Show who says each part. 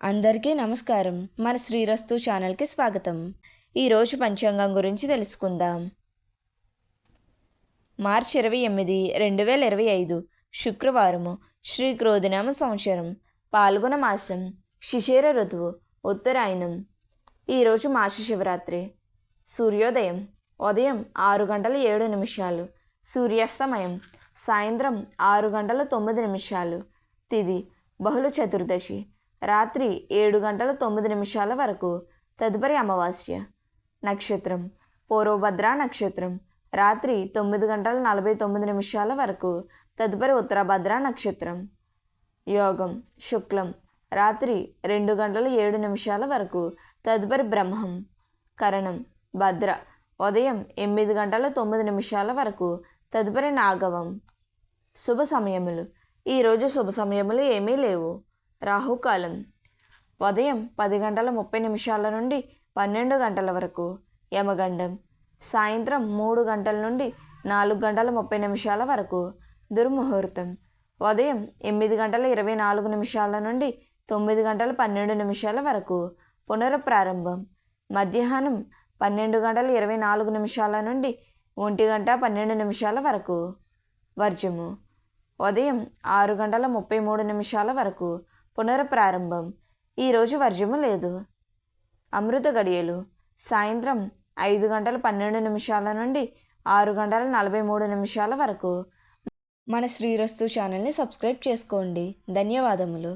Speaker 1: అందరికీ నమస్కారం. మన శ్రీరస్తు ఛానల్కి స్వాగతం. ఈరోజు పంచాంగం గురించి తెలుసుకుందాం. మార్చి 28, 2025 శుక్రవారము. శ్రీ క్రోధినామ సంవత్సరం, పాల్గొన మాసం, శిశిర ఋతువు, ఉత్తరాయణం. ఈరోజు మాస శివరాత్రి. సూర్యోదయం ఉదయం 6:07, సూర్యాస్తమయం సాయంత్రం 6:09. తిథి బహుళ చతుర్దశి, రాత్రి 7:09 వరకు, తదుపరి అమావాస్య. నక్షత్రం పూర్వభద్ర నక్షత్రం, రాత్రి 9:49 వరకు, తదుపరి ఉత్తరభద్ర నక్షత్రం. యోగం శుక్లం, రాత్రి 2:07 వరకు, తదుపరి బ్రహ్మం. కరణం భద్ర, ఉదయం 8:09 వరకు, తదుపరి నాగవం. శుభ సమయములు. ఈరోజు శుభ సమయములు ఏమీ లేవు. రాహుకాలం ఉదయం 10:30 నుండి 12 వరకు, యమగండం సాయంత్రం 3 నుండి 4:30 వరకు, దుర్ముహూర్తం ఉదయం 8:24 నుండి 9:12 వరకు, పునఃప్రారంభం మధ్యాహ్నం 12:24 నుండి 1:12 వరకు, వర్జము ఉదయం 6:33 వరకు, పునఃప్రారంభం. ఈరోజు వర్జము లేదు. అమృత గడియలు సాయంత్రం 5:12 నుండి 6:43 వరకు. మన శ్రీరస్తు ఛానల్ని సబ్స్క్రైబ్ చేసుకోండి. ధన్యవాదములు.